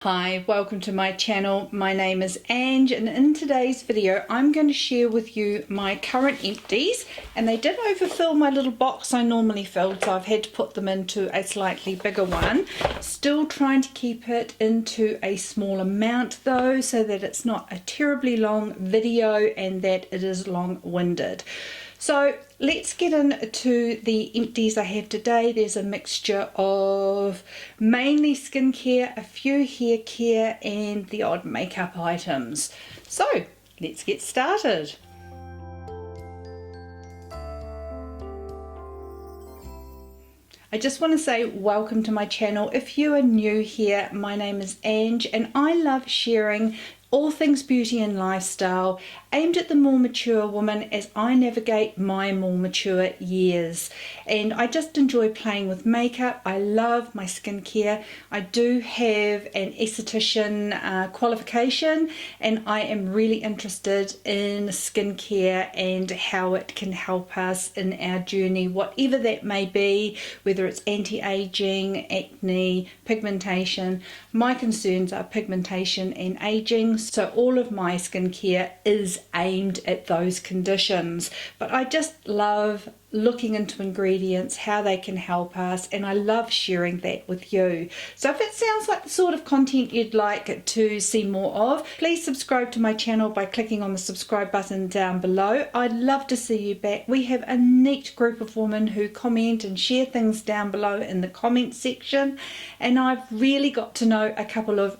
Hi, welcome to my channel. My name is Ange, and in today's video I'm going to share with you my current empties, and they did overfill my little box I normally filled, so I've had to put them into a slightly bigger one. Still trying to keep it into a small amount though, so that it's not a terribly long video and that it is long-winded. So let's get into the empties I have today. There's a mixture of mainly skincare, a few hair care and the odd makeup items. So let's get started. I just want to say welcome to my channel. If you are new here, my name is Ange and I love sharing all things beauty and lifestyle aimed at the more mature woman as I navigate my more mature years. And I just enjoy playing with makeup. I love my skincare. I do have an esthetician qualification, and I am really interested in skincare and how it can help us in our journey, whatever that may be, whether it's anti-aging, acne, pigmentation. My concerns are pigmentation and aging, so all of my skincare is aimed at those conditions. But I just love looking into ingredients, how they can help us, and I love sharing that with you. So if it sounds like the sort of content you'd like to see more of, please subscribe to my channel by clicking on the subscribe button down below. I'd love to see you back. We have a neat group of women who comment and share things down below in the comment section, and I've really got to know a couple of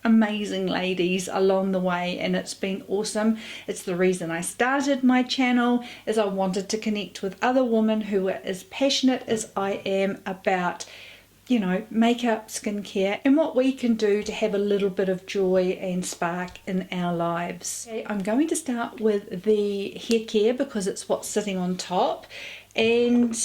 amazing ladies along the way, and it's been awesome. It's the reason I started my channel, is I wanted to connect with other women who are as passionate as I am about, you know, makeup, skincare, and what we can do to have a little bit of joy and spark in our lives. Okay, I'm going to start with the hair care because it's what's sitting on top. And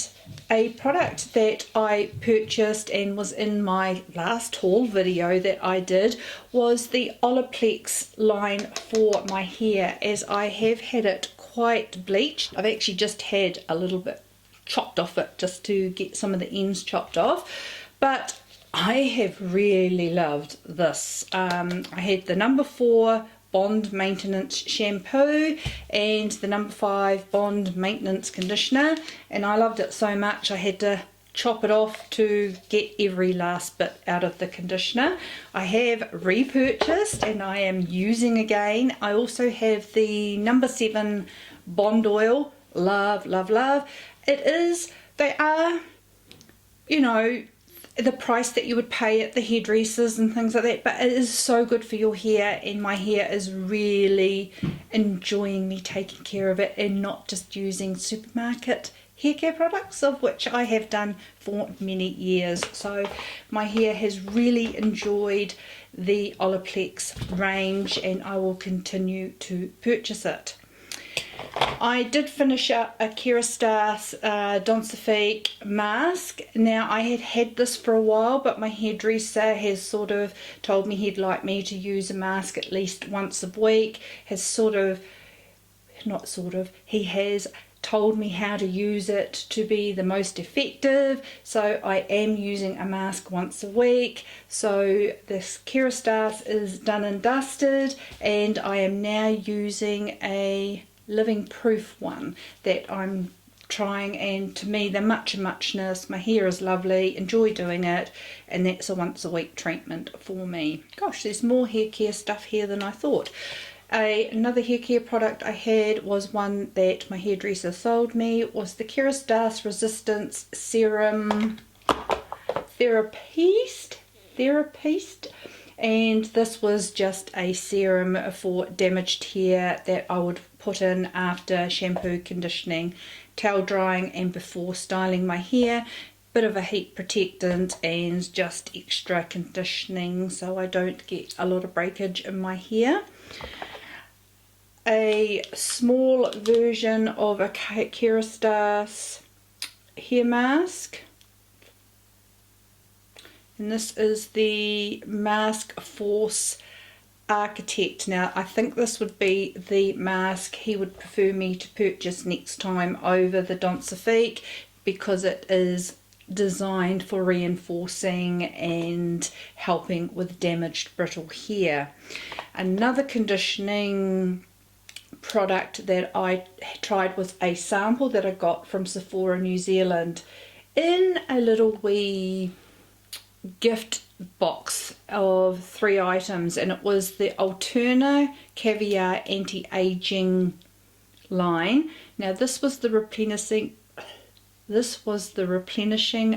a product that I purchased and was in my last haul video that I did was the Olaplex line for my hair, as I have had it quite bleached. I've actually just had a little bit chopped off it just to get some of the ends chopped off, but I have really loved this. I had the number 4 Bond Maintenance Shampoo and the number 5 Bond Maintenance Conditioner, and I loved it so much I had to chop it off to get every last bit out of the conditioner. I have repurchased and I am using again. I also have the number 7 Bond Oil. Love, love, love. It is, they are, you know, the price that you would pay at the hairdressers and things like that, but it is so good for your hair, and my hair is really enjoying me taking care of it and not just using supermarket hair care products, of which I have done for many years. So my hair has really enjoyed the Olaplex range and I will continue to purchase it. I did finish up a Kerastase Densifique mask. Now, I had had this for a while, but my hairdresser has sort of told me he'd like me to use a mask at least once a week. He has told me how to use it to be the most effective, so I am using a mask once a week. So this Kerastase is done and dusted, and I am now using a living proof one that I'm trying, and to me they're muchness. My hair is lovely, enjoy doing it, and that's a once a week treatment for me. Gosh, there's more hair care stuff here than I thought. Another hair care product I had was one that my hairdresser sold me, was the Kerastase Resistance Serum Therapiste, and this was just a serum for damaged hair that I would put in after shampoo, conditioning, towel drying and before styling my hair. Bit of a heat protectant and just extra conditioning so I don't get a lot of breakage in my hair. A small version of a Kerastase hair mask, and this is the Mask Force Architecte. Now, I think this would be the mask he would prefer me to purchase next time over the Densifique, because it is designed for reinforcing and helping with damaged brittle hair. Another conditioning product that I tried was a sample that I got from Sephora New Zealand in a little wee gift box of 3 items, and it was the Alterna Caviar anti-aging line. Now this was the replenishing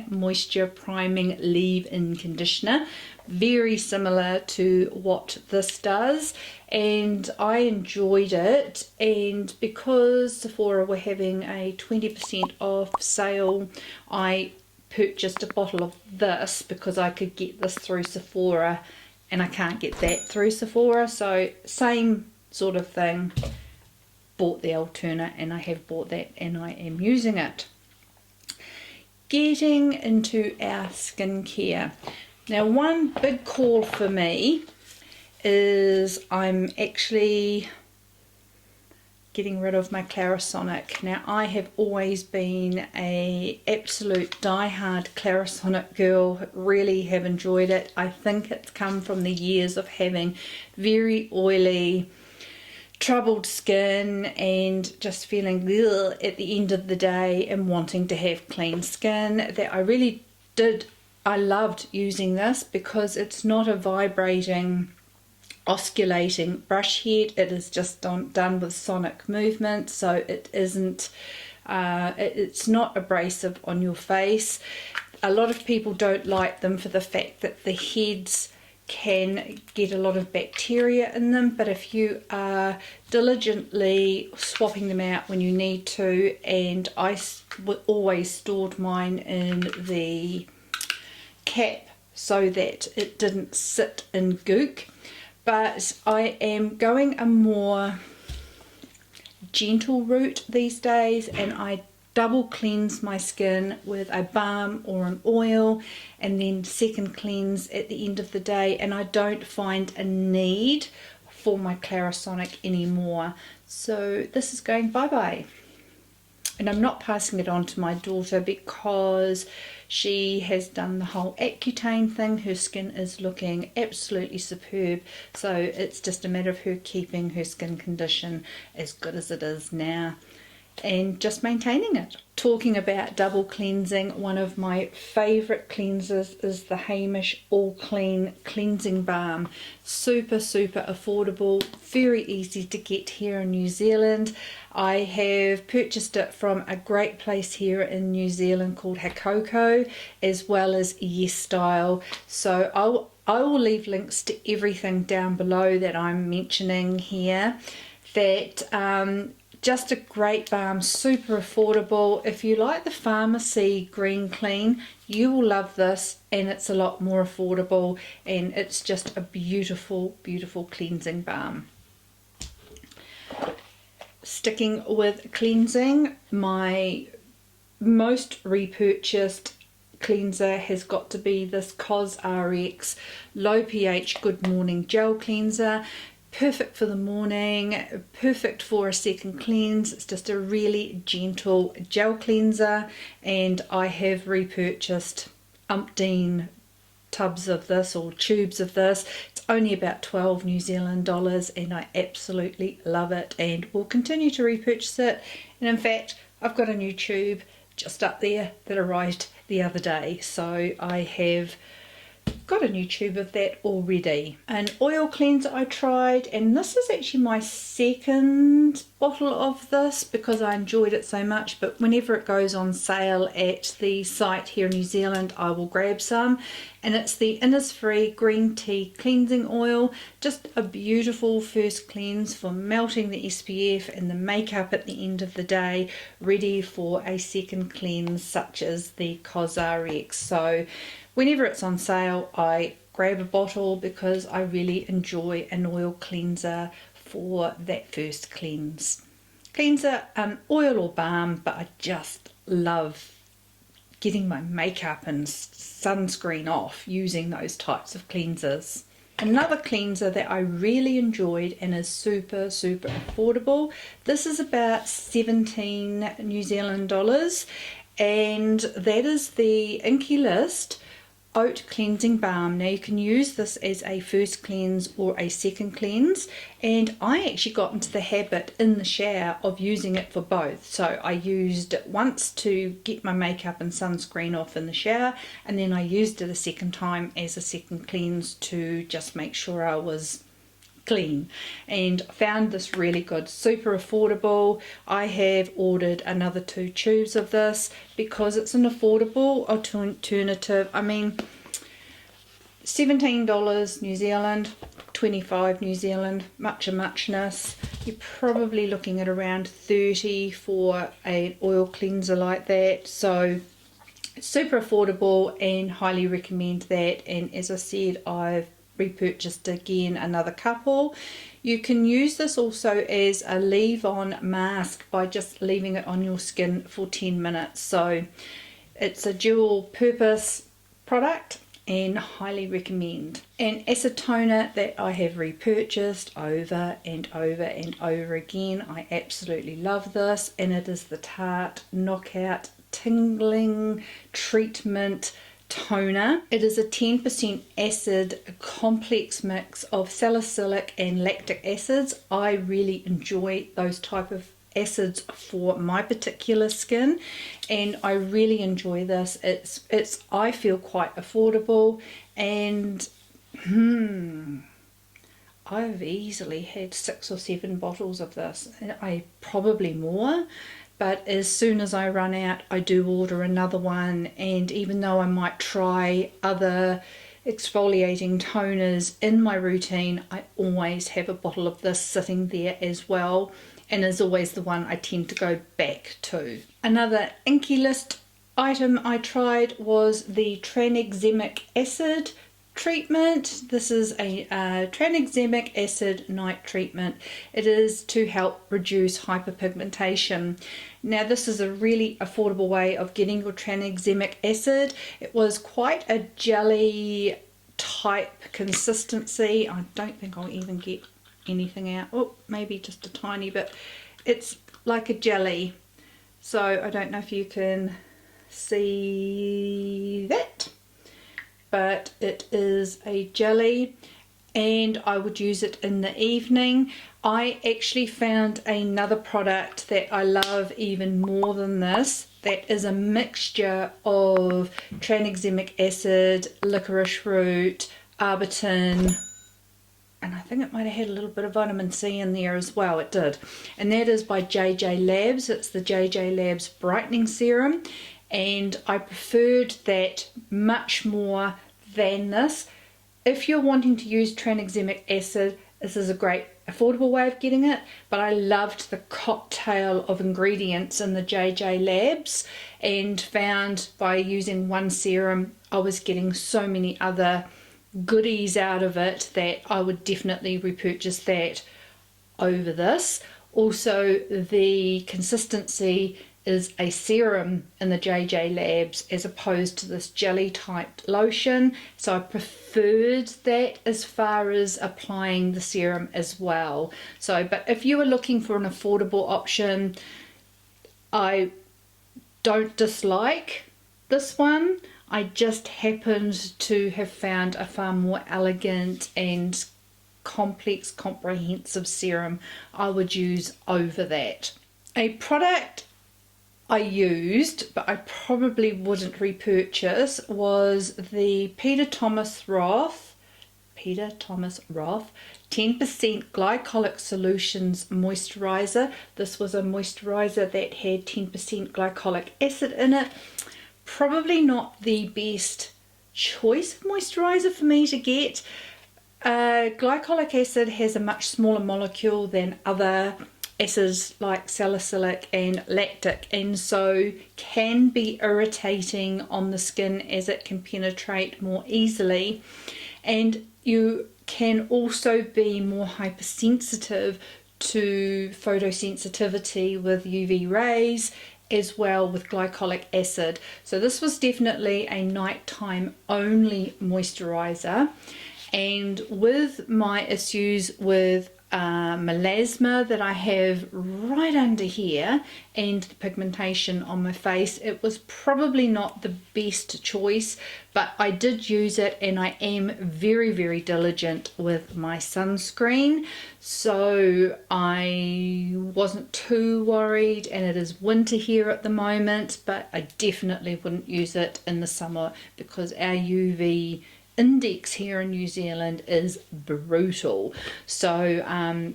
moisture priming leave-in conditioner, very similar to what this does, and I enjoyed it. And because Sephora were having a 20% off sale, I purchased a bottle of this because I could get this through Sephora and I can't get that through Sephora, so same sort of thing. Bought the Alterna and I have bought that and I am using it. Getting into our skincare. Now one big call for me is I'm actually getting rid of my Clarisonic. Now I have always been a absolute die-hard Clarisonic girl, really have enjoyed it. I think it's come from the years of having very oily, troubled skin and just feeling ugh at the end of the day and wanting to have clean skin, that I loved using this because it's not a vibrating, osculating brush head. It is just done with sonic movement, so it isn't it's not abrasive on your face. A lot of people don't like them for the fact that the heads can get a lot of bacteria in them, but if you are diligently swapping them out when you need to, and I always stored mine in the cap so that it didn't sit in gook. But I am going a more gentle route these days, and I double cleanse my skin with a balm or an oil and then second cleanse at the end of the day, and I don't find a need for my Clarisonic anymore. So this is going bye-bye. And I'm not passing it on to my daughter because she has done the whole Accutane thing. Her skin is looking absolutely superb, so it's just a matter of her keeping her skin condition as good as it is now and just maintaining it. Talking about double cleansing, one of my favourite cleansers is the Hamish All Clean Cleansing Balm. Super affordable, very easy to get here in New Zealand. I have purchased it from a great place here in New Zealand called Hakoko, as well as Yes Style. So I will leave links to everything down below that I'm mentioning here. That just a great balm, super affordable. If you like the pharmacy green clean, you will love this, and it's a lot more affordable, and it's just a beautiful cleansing balm. Sticking with cleansing, my most repurchased cleanser has got to be this CosRX low pH good morning gel cleanser. Perfect for the morning, perfect for a second cleanse. It's just a really gentle gel cleanser, and I have repurchased umpteen tubs of this or tubes of this. It's only about 12 New Zealand dollars, and I absolutely love it and will continue to repurchase it. And in fact, I've got a new tube just up there that arrived the other day, so I have got a new tube of that already. An oil cleanser I tried, and this is actually my second bottle of this because I enjoyed it so much, but whenever it goes on sale at the site here in New Zealand I will grab some, and it's the Innisfree green tea cleansing oil. Just a beautiful first cleanse for melting the SPF and the makeup at the end of the day, ready for a second cleanse such as the CosRX. So whenever it's on sale I grab a bottle because I really enjoy an oil cleanser for that first cleanse. Cleanser, oil or balm, but I just love getting my makeup and sunscreen off using those types of cleansers. Another cleanser that I really enjoyed and is super affordable. This is about 17 New Zealand dollars. and that is the Inky List Oat Cleansing Balm. Now you can use this as a first cleanse or a second cleanse, and I actually got into the habit in the shower of using it for both. So I used it once to get my makeup and sunscreen off in the shower, and then I used it a second time as a second cleanse to just make sure I was clean, and found this really good, super affordable. I have ordered another 2 tubes of this because it's an affordable alternative. I mean, $17 New Zealand, 25 New Zealand, much a muchness. You're probably looking at around 30 for an oil cleanser like that, so super affordable and highly recommend that. And as I said, I've repurchased again another couple. You can use this also as a leave-on mask by just leaving it on your skin for 10 minutes. So it's a dual purpose product and highly recommend. An acetona that I have repurchased over and over and over again. I absolutely love this, and it is the Tarte Knockout Tingling Treatment Toner. It is a 10% acid complex mix of salicylic and lactic acids. I really enjoy those type of acids for my particular skin, and I really enjoy this. It's I feel quite affordable, and I've easily had 6 or 7 bottles of this, and I probably more. But as soon as I run out, I do order another one. And even though I might try other exfoliating toners in my routine, I always have a bottle of this sitting there as well, and is always the one I tend to go back to. Another Inky List item I tried was the tranexamic acid treatment. This is a tranexamic acid night treatment. It is to help reduce hyperpigmentation. Now this is a really affordable way of getting your tranexamic acid. It was quite a jelly type consistency. I don't think I'll even get anything out. Oh, maybe just a tiny bit. It's like a jelly. So I don't know if you can see that, but it is a jelly, and I would use it in the evening. I actually found another product that I love even more than this, that is a mixture of tranexamic acid, licorice root, arbutin, and I think it might have had a little bit of vitamin C in there as well. It did. And that is by JJ Labs. It's the JJ Labs Brightening Serum, and I preferred that much more than this. If you're wanting to use tranexamic acid, this is a great affordable way of getting it, but I loved the cocktail of ingredients in the JJ Labs, and found by using one serum I was getting so many other goodies out of it that I would definitely repurchase that over this. Also, the consistency is a serum in the JJ Labs as opposed to this jelly type lotion, so I preferred that as far as applying the serum as well. So, but if you are looking for an affordable option, I don't dislike this one. I just happened to have found a far more elegant and complex, comprehensive serum I would use over that. A product I used, but I probably wouldn't repurchase, was the Peter Thomas Roth 10% Glycolic Solutions Moisturizer. This was a moisturizer that had 10% glycolic acid in it. Probably not the best choice of moisturizer for me to get. Glycolic acid has a much smaller molecule than other acids like salicylic and lactic, and so can be irritating on the skin as it can penetrate more easily, and you can also be more hypersensitive to photosensitivity with UV rays as well with glycolic acid. So this was definitely a nighttime only moisturizer, and with my issues with melasma that I have right under here and the pigmentation on my face. It was probably not the best choice, but I did use it, and I am very, very diligent with my sunscreen, so I wasn't too worried. And it is winter here at the moment, but I definitely wouldn't use it in the summer because our UV index here in New Zealand is brutal. So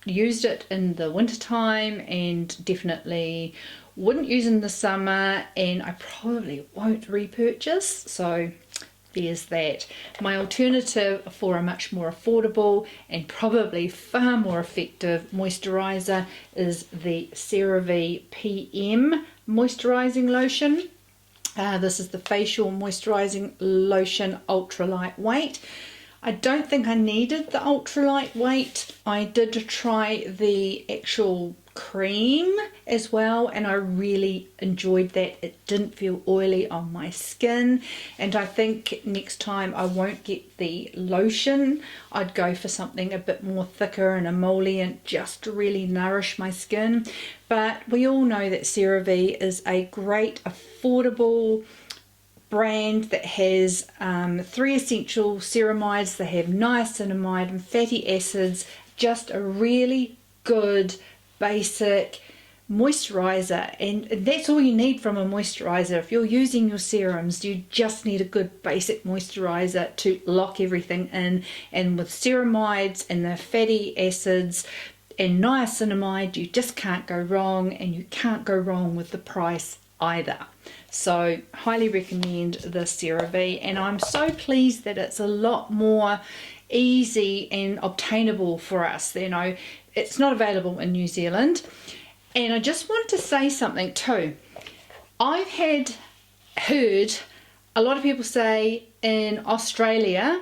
used it in the winter time and definitely wouldn't use in the summer, and I probably won't repurchase. So there's that. My alternative for a much more affordable and probably far more effective moisturizer is the CeraVe PM moisturizing lotion. This is the facial moisturizing lotion, ultra lightweight. I don't think I needed the ultra lightweight. I did try the actual cream as well, and I really enjoyed that. It didn't feel oily on my skin, and I think next time I won't get the lotion. I'd go for something a bit more thicker and emollient just to really nourish my skin. But we all know that CeraVe is a great affordable brand that has 3 essential ceramides. They have niacinamide and fatty acids, just a really good basic moisturizer, and that's all you need from a moisturizer. If you're using your serums, you just need a good basic moisturizer to lock everything in, and with ceramides and the fatty acids and niacinamide, you just can't go wrong, and you can't go wrong with the price either. So highly recommend the CeraVe, and I'm so pleased that it's a lot more easy and obtainable for us. You know, it's not available in New Zealand. And I just wanted to say something too. I've heard a lot of people say in Australia,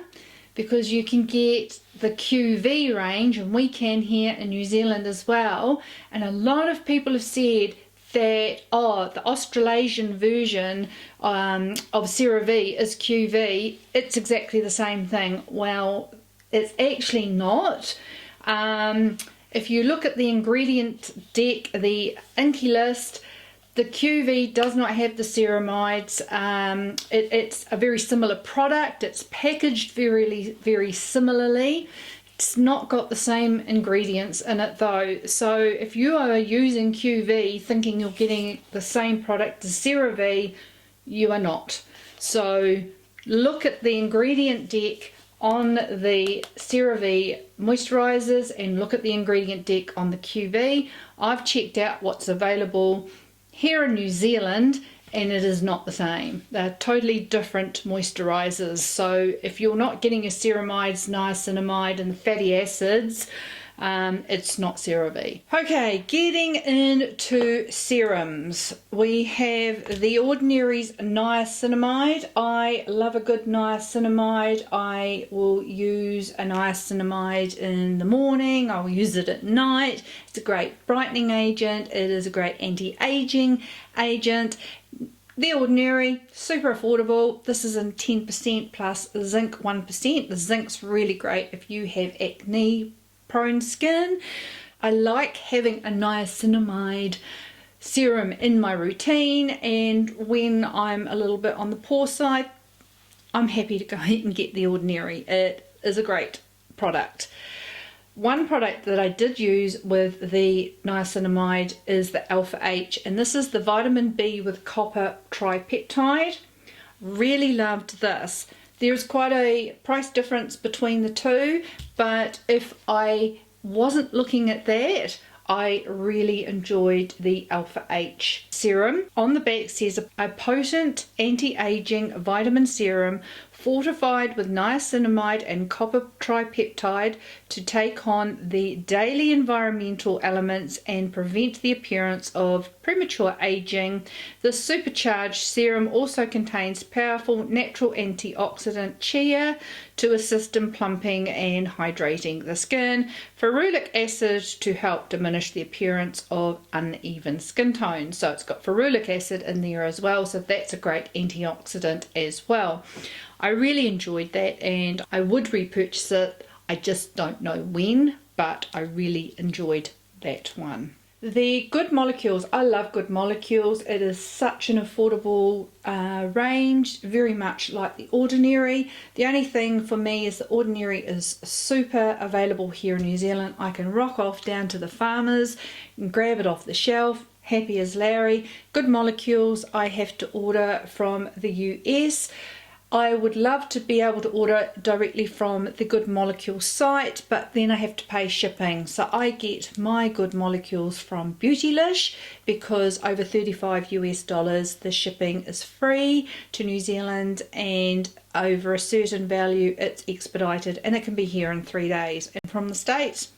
because you can get the QV range, and we can here in New Zealand as well, and a lot of people have said that, oh, the Australasian version of CeraVe is QV. It's exactly the same thing. Well, it's actually not. If you look at the ingredient deck, the Inky List, the QV does not have the ceramides. It's a very similar product. It's packaged very, very similarly. It's not got the same ingredients in it though. So if you are using QV thinking you're getting the same product as CeraVe, you are not. So look at the ingredient deck on the CeraVe moisturizers and look at the ingredient deck on the QV. I've checked out what's available here in New Zealand, and it is not the same. They're totally different moisturizers. So if you're not getting your ceramides, niacinamide and the fatty acids, it's not CeraVe. Okay, getting into serums. We have The Ordinary's niacinamide. I love a good niacinamide. I will use a niacinamide in the morning. I will use it at night. It's a great brightening agent. It is a great anti-aging agent. The Ordinary, super affordable. This is in 10% plus zinc 1%. The zinc's really great if you have acne prone skin. I like having a niacinamide serum in my routine, and when I'm a little bit on the poor side, I'm happy to go ahead and get The Ordinary. It is a great product. One product that I did use with the niacinamide is the AlphaH, and this is the vitamin B with copper tripeptide. Really loved this. There's quite a price difference between the two, but if I wasn't looking at that, I really enjoyed the AlphaH serum. On the back says a potent anti-aging vitamin serum fortified with niacinamide and copper tripeptide to take on the daily environmental elements and prevent the appearance of premature aging. The supercharged serum also contains powerful natural antioxidant chia to assist in plumping and hydrating the skin, ferulic acid to help diminish the appearance of uneven skin tone. So it's got ferulic acid in there as well, so that's a great antioxidant as well. I really enjoyed that, and I would repurchase it. I just don't know when, but I really enjoyed that one. The Good Molecules, I love Good Molecules. It is such an affordable range, very much like the Ordinary. The only thing for me is the Ordinary is super available here in New Zealand. I can rock off down to the farmers and grab it off the shelf, happy as Larry. Good Molecules I have to order from the US. I would love to be able to order directly from the Good Molecules site, but then I have to pay shipping. So I get my Good Molecules from Beautylish because over $35 US the shipping is free to New Zealand, and over a certain value it's expedited and it can be here in 3 days. And from the States,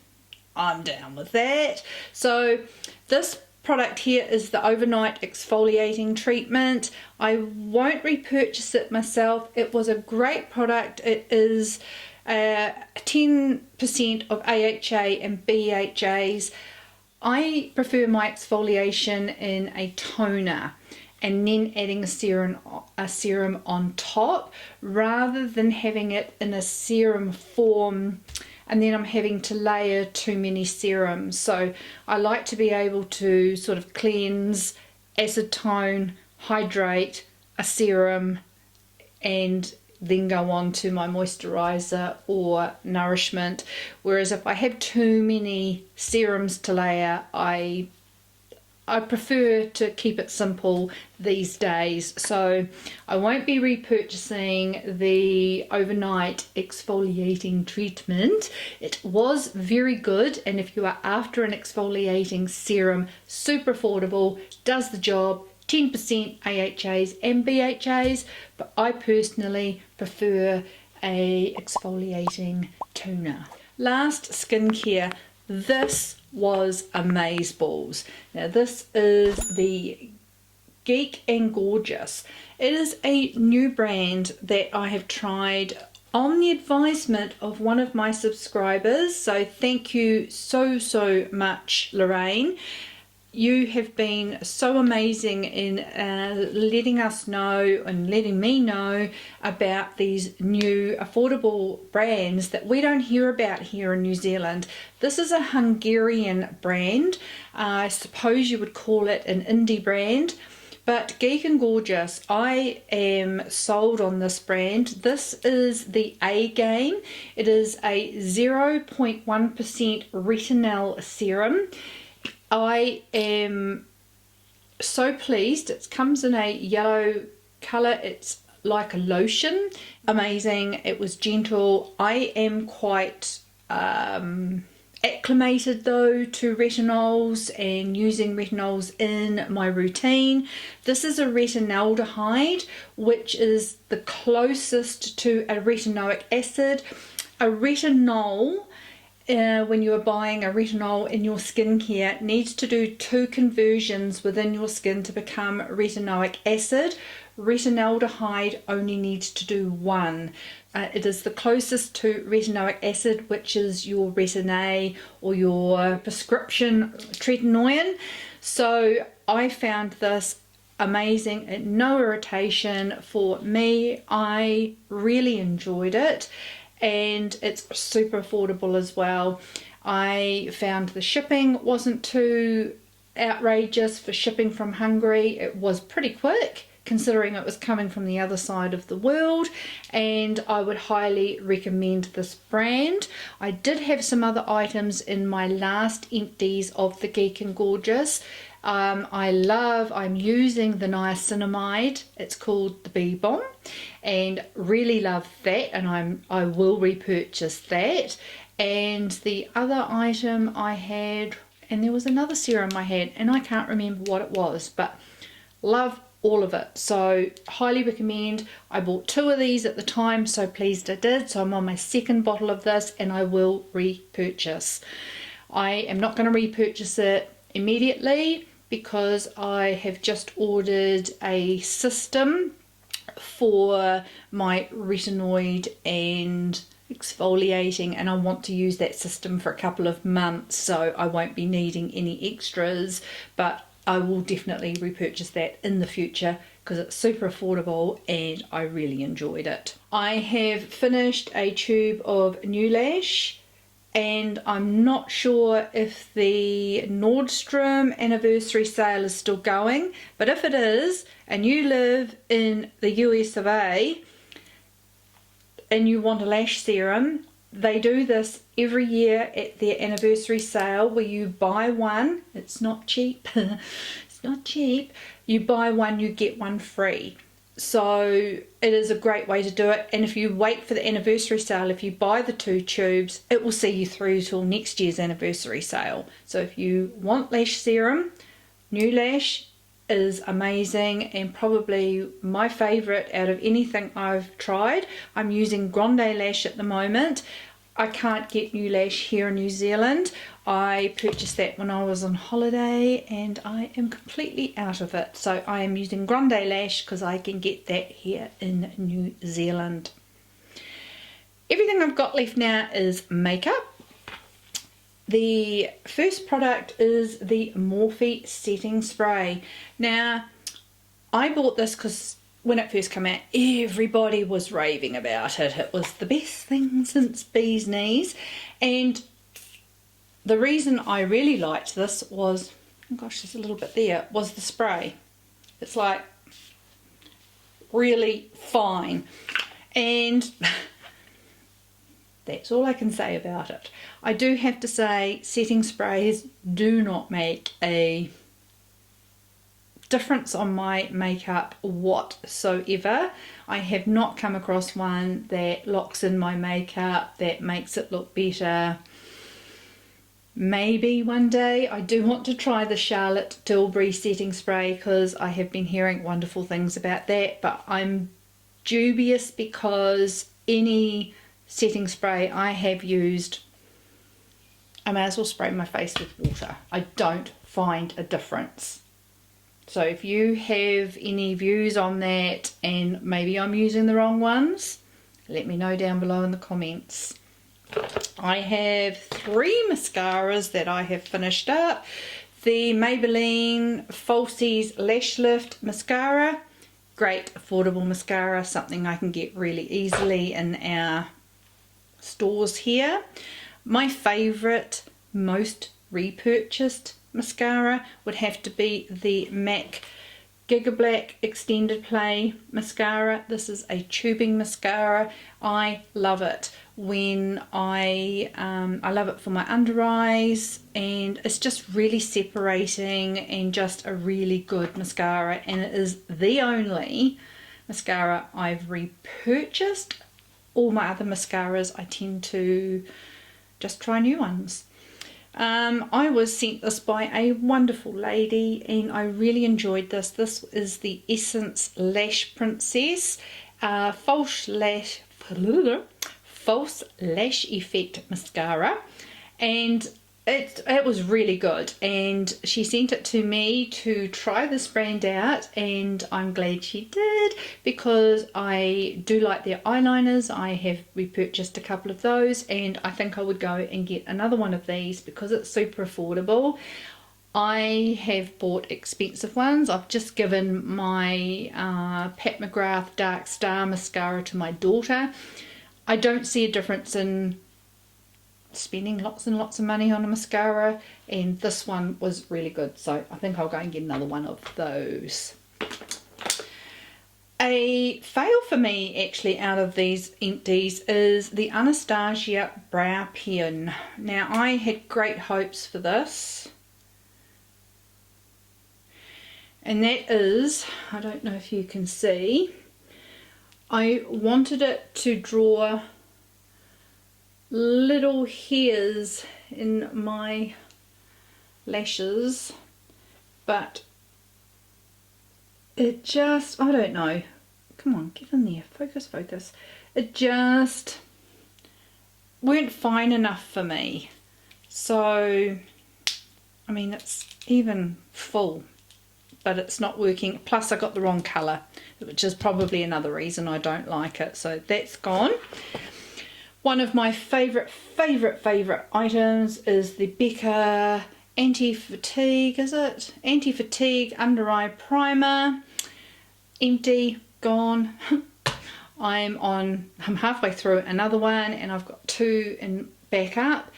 I'm down with that. So this product here is the overnight exfoliating treatment. I won't repurchase it myself. It was a great product. It is 10% of AHA and BHAs. I prefer my exfoliation in a toner and then adding a serum on top, rather than having it in a serum form and then I'm having to layer too many serums. So I like to be able to sort of cleanse, acetone, hydrate, a serum, and then go on to my moisturizer or nourishment. Whereas if I have too many serums to layer, I prefer to keep it simple these days. So I won't be repurchasing the overnight exfoliating treatment. It was very good, and if you are after an exfoliating serum, super affordable, does the job, 10% AHAs and BHAs, but I personally prefer a exfoliating toner. Last, skincare. This was amazeballs. Now this is the Geek and Gorgeous. It is a new brand that I have tried on the advisement of one of my subscribers, so thank you so much, Lorraine. You have been so amazing in letting us know and letting me know about these new affordable brands that we don't hear about here in New Zealand. This is a Hungarian brand. I suppose you would call it an indie brand. But Geek and Gorgeous, I am sold on this brand. This is the A game. It is a 0.1% retinol serum. I am so pleased. It comes in a yellow colour. It's like a lotion. Amazing. It was gentle. I am quite acclimated though to retinols and using retinols in my routine. This is a retinaldehyde, which is the closest to a retinoic acid. A retinol, when you are buying a retinol in your skincare, needs to do 2 conversions within your skin to become retinoic acid. Retinaldehyde only needs to do 1. It is the closest to retinoic acid, which is your Retin-A or your prescription tretinoin. So I found this amazing, no irritation for me. I really enjoyed it, and it's super affordable as well. I found the shipping wasn't too outrageous for shipping from Hungary. It was pretty quick considering it was coming from the other side of the world, and I would highly recommend this brand. I did have some other items in my last empties of the Geek and Gorgeous. I'm using the niacinamide. It's called the Bee Balm, and really love that, and I will repurchase that. And the other item I had, and there was another serum I had, and I can't remember what it was, but love all of it. So highly recommend. I bought 2 of these at the time, so pleased I did. So I'm on my 2nd bottle of this, and I will repurchase. I am not going to repurchase it immediately because I have just ordered a system for my retinoid and exfoliating, and I want to use that system for a couple of months, so I won't be needing any extras, but I will definitely repurchase that in the future because it's super affordable and I really enjoyed it. I have finished a tube of New Lash, and I'm not sure if the Nordstrom anniversary sale is still going, but if it is and you live in the US of A and you want a lash serum, they do this every year at their anniversary sale where you buy one. It's not cheap. It's not cheap. You buy one, you get one free. So it is a great way to do it. And if you wait for the anniversary sale, if you buy the 2 tubes, it will see you through till next year's anniversary sale. So if you want lash serum, New Lash is amazing and probably my favorite out of anything I've tried. I'm using Grande Lash at the moment. I can't get New Lash here in New Zealand. I purchased that when I was on holiday and I am completely out of it. So I am using Grande Lash because I can get that here in New Zealand. Everything I've got left now is makeup. The first product is the Morphe setting spray. Now, I bought this because when it first came out, everybody was raving about it. It was the best thing since bee's knees. And the reason I really liked this was, oh gosh, there's a little bit there, was the spray. It's like really fine. And that's all I can say about it. I do have to say setting sprays do not make a difference on my makeup whatsoever. I have not come across one that locks in my makeup, that makes it look better. Maybe one day. I do want to try the Charlotte Tilbury setting spray because I have been hearing wonderful things about that, but I'm dubious because any setting spray I have used, I may as well spray my face with water. I don't find a difference. So if you have any views on that and maybe I'm using the wrong ones, let me know down below in the comments. I have 3 mascaras that I have finished up. The Maybelline Falsies Lash Lift Mascara. Great affordable mascara, something I can get really easily in our stores here. My favourite, most repurchased mascara would have to be the MAC Giga Black Extended Play Mascara. This is a tubing mascara. I love it when I love it for my under eyes, and it's just really separating and just a really good mascara, and it is the only mascara I've repurchased. All my other mascaras I tend to just try new ones. I was sent this by a wonderful lady and I really enjoyed this. This is the Essence Lash Princess False Lash Effect Mascara, and it was really good, and she sent it to me to try this brand out, and I'm glad she did because I do like their eyeliners. I have repurchased a couple of those and I think I would go and get another one of these because it's super affordable. I have bought expensive ones. I've just given my Pat McGrath Dark Star mascara to my daughter. I don't see a difference in spending lots and lots of money on a mascara, and this one was really good, so I think I'll go and get another one of those. A fail for me actually out of these empties is the Anastasia Brow Pen. Now I had great hopes for this, and that is, I don't know if you can see, I wanted it to draw little hairs in my lashes, but it just, I don't know, come on, get in there, focus, it just weren't fine enough for me. So I mean, it's even full, but it's not working. Plus I got the wrong colour, which is probably another reason I don't like it, so that's gone. One of my favourite items is the Becca Anti-Fatigue, is it? Anti-Fatigue Under Eye Primer. empty, gone. I'm halfway through another one, and I've got 2 in backup,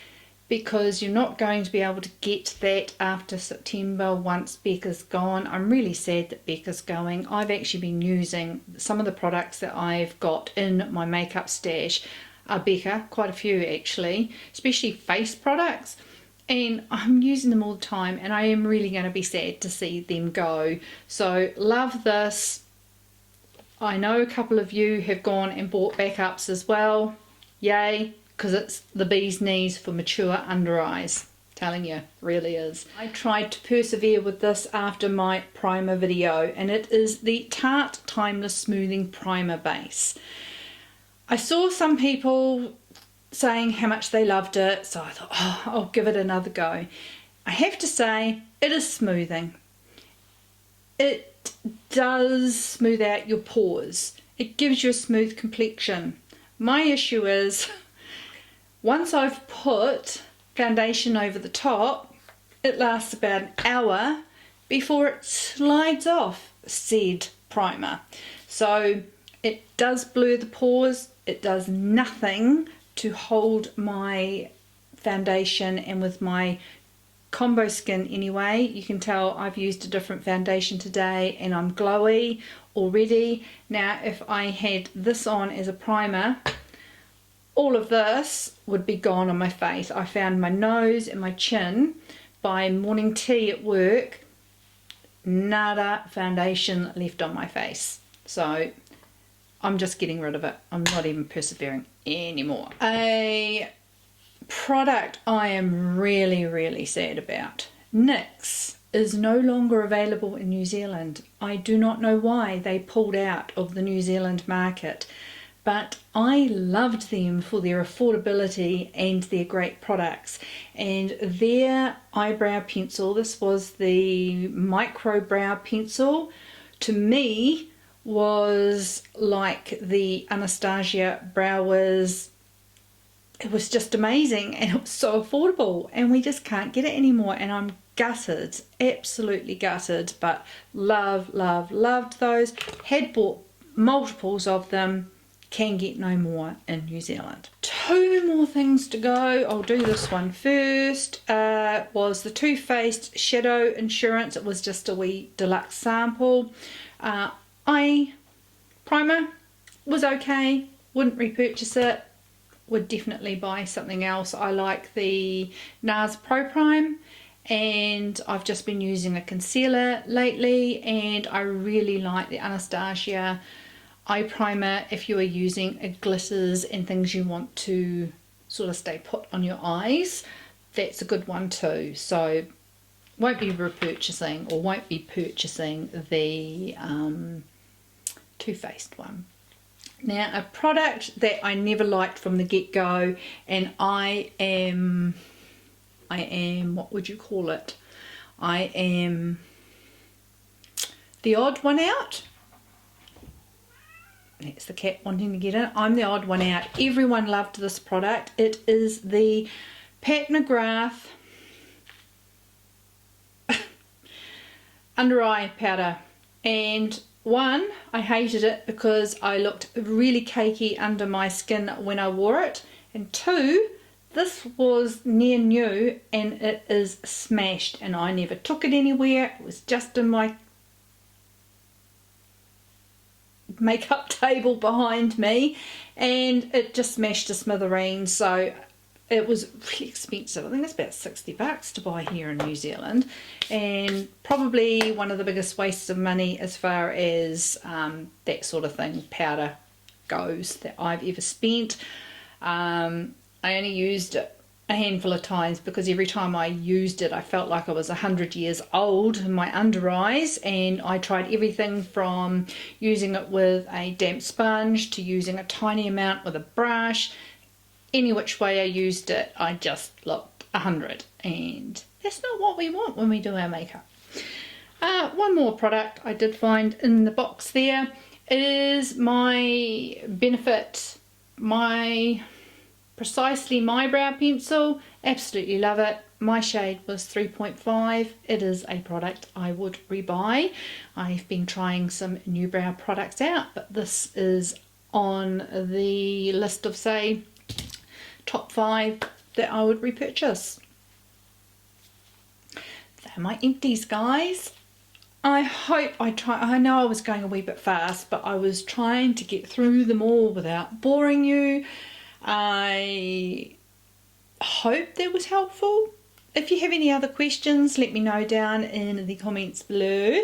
because you're not going to be able to get that after September once Becca's gone. I'm really sad that Becca's going. I've actually been using some of the products that I've got in my makeup stash are Becca, quite a few actually, especially face products, and I'm using them all the time, and I am really going to be sad to see them go. So love this. I know a couple of you have gone and bought backups as well. Yay, because it's the bee's knees for mature under eyes. Telling you, really is. I tried to persevere with this after my primer video, and it is the Tarte Timeless Smoothing Primer Base. I saw some people saying how much they loved it, so I thought, oh, I'll give it another go. I have to say, it is smoothing. It does smooth out your pores. It gives you a smooth complexion. My issue is, once I've put foundation over the top, it lasts about an hour before it slides off said primer. So it does blur the pores. It does nothing to hold my foundation, and with my combo skin anyway, you can tell I've used a different foundation today and I'm glowy already. Now if I had this on as a primer, all of this would be gone on my face. I found my nose and my chin by morning tea at work, nada foundation left on my face. So I'm just getting rid of it. I'm not even persevering anymore. A product I am really sad about. NYX is no longer available in New Zealand. I do not know why they pulled out of the New Zealand market, but I loved them for their affordability and their great products. And their eyebrow pencil, this was the micro brow pencil, to me was like the Anastasia Brow Wiz. It was just amazing, and it was so affordable, and we just can't get it anymore, and I'm gutted, absolutely gutted. But loved those, had bought multiples of them, can get no more in New Zealand. 2 more things to go. I'll do this one first. Was the Too Faced Shadow Insurance. It was just a wee deluxe sample. Eye primer was okay, wouldn't repurchase it, would definitely buy something else. I like the NARS Pro Prime, and I've just been using a concealer lately, and I really like the Anastasia eye primer if you are using glitters and things you want to sort of stay put on your eyes. That's a good one too. So won't be repurchasing, or won't be purchasing the Too Faced one. Now, a product that I never liked from the get-go, and I am, what would you call it? I am the odd one out. That's the cat wanting to get in. I'm the odd one out. Everyone loved this product. It is the Pat McGrath under eye powder, and one, I hated it because I looked really cakey under my skin when I wore it, and 2, this was near new and it is smashed, and I never took it anywhere. It was just in my makeup table behind me, and it just smashed to smithereens. So it was really expensive. I think it's about $60 to buy here in New Zealand, and probably one of the biggest wastes of money as far as that sort of thing, powder, goes, that I've ever spent. I only used it a handful of times because every time I used it I felt like I was 100 years old in my under eyes, and I tried everything from using it with a damp sponge to using a tiny amount with a brush. Any which way I used it, I just looked 100, and that's not what we want when we do our makeup. One more product I did find in the box there is my Benefit, my precisely my brow pencil. Absolutely love it. My shade was 3.5. It is a product I would rebuy. I've been trying some new brow products out, but this is on the list of, say, top 5 that I would repurchase. They're my empties, guys. I know I was going a wee bit fast, but I was trying to get through them all without boring you. I hope that was helpful. If you have any other questions, let me know down in the comments below.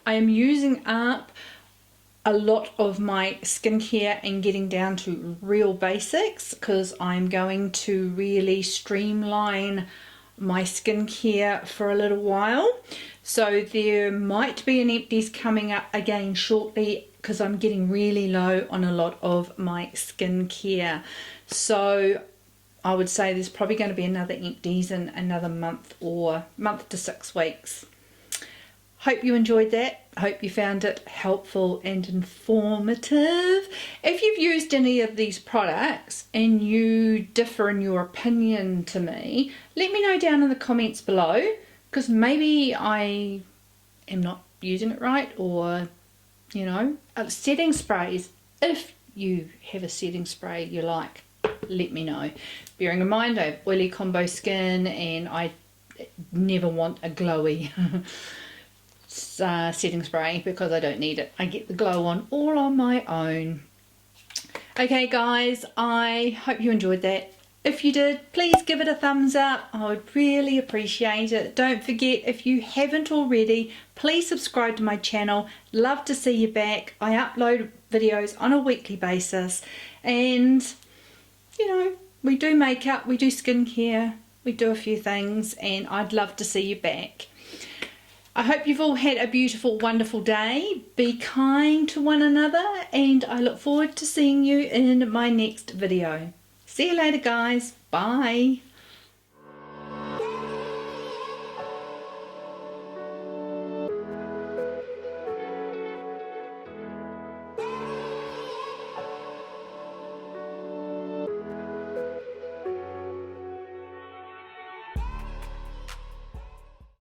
I am using up a lot of my skincare and getting down to real basics because I'm going to really streamline my skincare for a little while. So there might be an empties coming up again shortly because I'm getting really low on a lot of my skincare. So I would say there's probably going to be another empties in another month or month to 6 weeks. Hope you enjoyed that. Hope you found it helpful and informative. If you've used any of these products and you differ in your opinion to me, let me know down in the comments below, because maybe I am not using it right, or, you know, setting sprays. If you have a setting spray you like, let me know. Bearing in mind I have oily combo skin and I never want a glowy setting spray because I don't need it. I get the glow on all on my own. Okay guys, I hope you enjoyed that. If you did, please give it a thumbs up. I would really appreciate it. Don't forget, if you haven't already, please subscribe to my channel. Love to see you back. I upload videos on a weekly basis, and you know, we do makeup, we do skincare, we do a few things, and I'd love to see you back. I hope you've all had a beautiful, wonderful day. Be kind to one another, and I look forward to seeing you in my next video. See you later, guys. Bye.